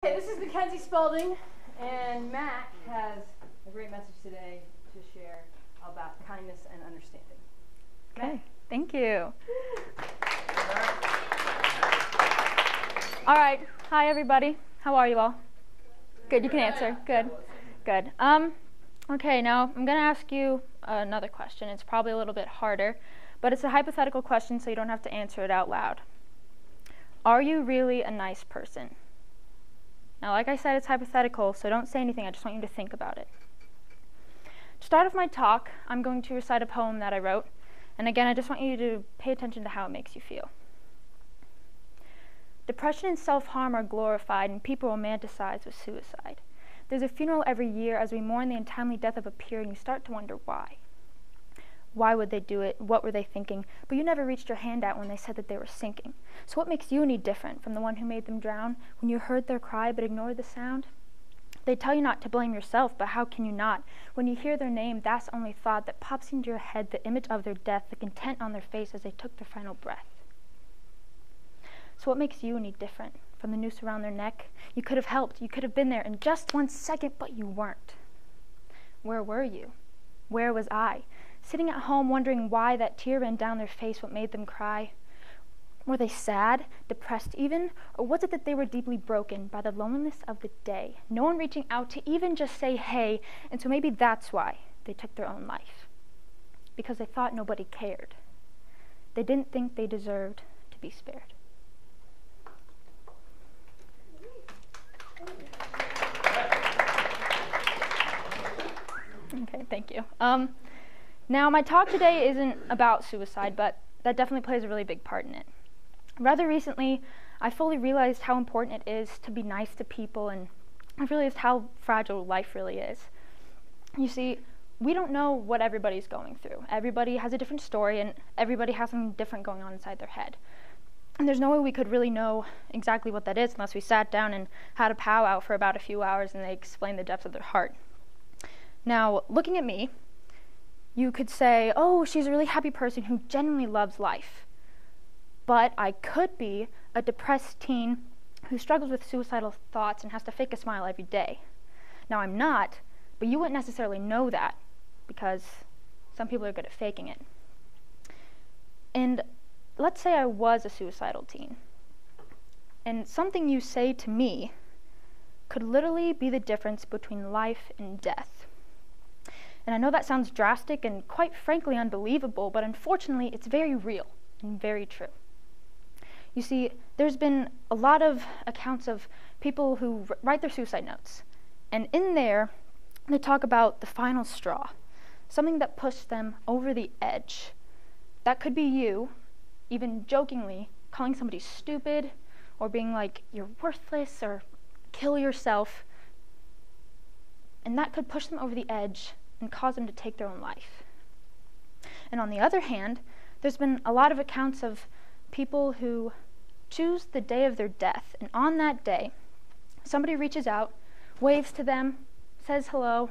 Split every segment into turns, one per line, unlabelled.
Okay, this is Makenzie Spaulding, and Mac has a great message today to share about kindness and understanding.
Okay,
Mac.
thank you. All right, hi everybody. How are you all? Good, you can answer. Good, good. Okay, now I'm going to ask you another question. It's probably a little bit harder, but it's a hypothetical question, so you don't have to answer it out loud. Are you really a nice person? Now, like I said, it's hypothetical, so don't say anything. I just want you to think about it. To start off my talk, I'm going to recite a poem that I wrote. And again, I just want you to pay attention to how it makes you feel. Depression and self-harm are glorified, and people romanticize with suicide. There's a funeral every year as we mourn the untimely death of a peer, and you start to wonder why. Why would they do it? What were they thinking? But you never reached your hand out when they said that they were sinking. So what makes you any different from the one who made them drown? When you heard their cry but ignored the sound? They tell you not to blame yourself, but how can you not? When you hear their name, that's the only thought that pops into your head, the image of their death, the content on their face as they took their final breath. So what makes you any different from the noose around their neck? You could have helped. You could have been there in just 1 second, but you weren't. Where were you? Where was I? Sitting at home wondering why that tear ran down their face, what made them cry. Were they sad, depressed even, or was it that they were deeply broken by the loneliness of the day? No one reaching out to even just say hey, and so maybe that's why they took their own life. Because they thought nobody cared. They didn't think they deserved to be spared. Okay, thank you. Now, my talk today isn't about suicide, but that definitely plays a really big part in it. Rather recently, I fully realized how important it is to be nice to people, and I realized how fragile life really is. You see, we don't know what everybody's going through. Everybody has a different story, and everybody has something different going on inside their head. And there's no way we could really know exactly what that is unless we sat down and had a powwow for about a few hours and they explained the depths of their heart. Now, looking at me, you could say, oh, she's a really happy person who genuinely loves life. But I could be a depressed teen who struggles with suicidal thoughts and has to fake a smile every day. Now, I'm not, but you wouldn't necessarily know that because some people are good at faking it. And let's say I was a suicidal teen, and something you say to me could literally be the difference between life and death. And I know that sounds drastic and quite frankly unbelievable, but unfortunately it's very real and very true. You see, there's been a lot of accounts of people who write their suicide notes, and in there they talk about the final straw, something that pushed them over the edge. That could be you, even jokingly, calling somebody stupid, or being like, you're worthless, or kill yourself, and that could push them over the edge and cause them to take their own life. And on the other hand, there's been a lot of accounts of people who choose the day of their death, and on that day, somebody reaches out, waves to them, says hello,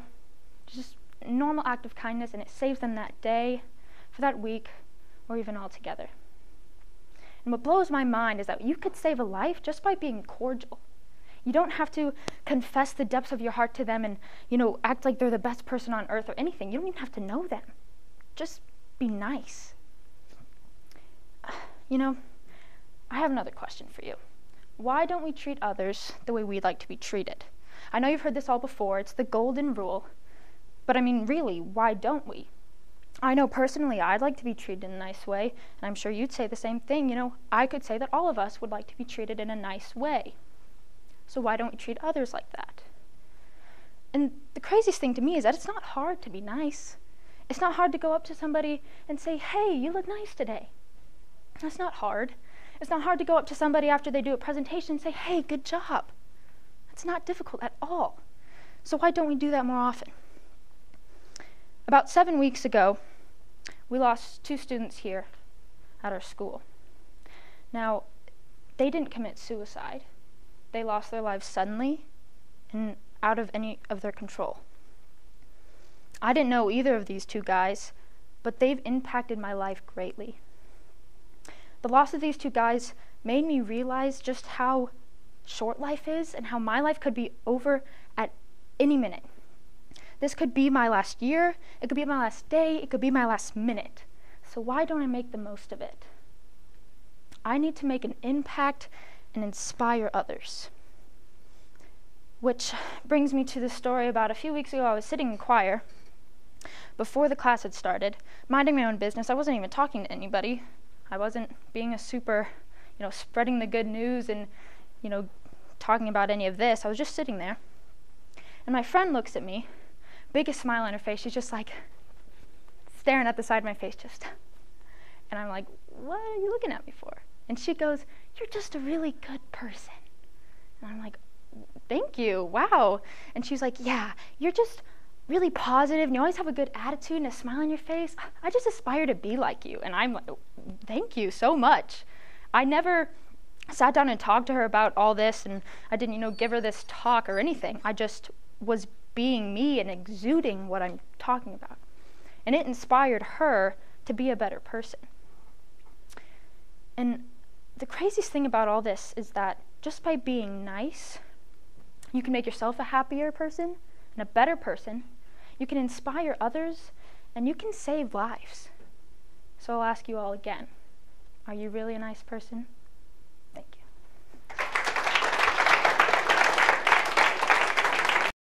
just a normal act of kindness, and it saves them that day, for that week, or even altogether. And what blows my mind is that you could save a life just by being cordial. You don't have to confess the depths of your heart to them and, act like they're the best person on earth or anything. You don't even have to know them. Just be nice. I have another question for you. Why don't we treat others the way we'd like to be treated? I know you've heard this all before. It's the golden rule. But really, why don't we? I know personally I'd like to be treated in a nice way, and I'm sure you'd say the same thing. I could say that all of us would like to be treated in a nice way. So why don't we treat others like that? And the craziest thing to me is that it's not hard to be nice. It's not hard to go up to somebody and say, hey, you look nice today. That's not hard. It's not hard to go up to somebody after they do a presentation and say, hey, good job. That's not difficult at all. So why don't we do that more often? About 7 weeks ago, we lost 2 students here at our school. Now, they didn't commit suicide. They lost their lives suddenly and out of any of their control. I didn't know either of these 2 guys, but they've impacted my life greatly. The loss of these 2 guys made me realize just how short life is and how my life could be over at any minute. This could be my last year, it could be my last day, it could be my last minute. So why don't I make the most of it? I need to make an impact and inspire others. Which brings me to the story about a few weeks ago. I was sitting in choir before the class had started, minding my own business. I wasn't even talking to anybody. I wasn't being a super, spreading the good news and, talking about any of this. I was just sitting there. And my friend looks at me, biggest smile on her face. She's just like staring at the side of my face, and I'm like, what are you looking at me for? And she goes, you're just a really good person. And I'm like, thank you, wow. And she's like, yeah, you're just really positive, and you always have a good attitude and a smile on your face. I just aspire to be like you. And I'm like, thank you so much. I never sat down and talked to her about all this, and I didn't, give her this talk or anything. I just was being me and exuding what I'm talking about. And it inspired her to be a better person. And the craziest thing about all this is that just by being nice, you can make yourself a happier person and a better person. You can inspire others, and you can save lives. So I'll ask you all again, are you really a nice person?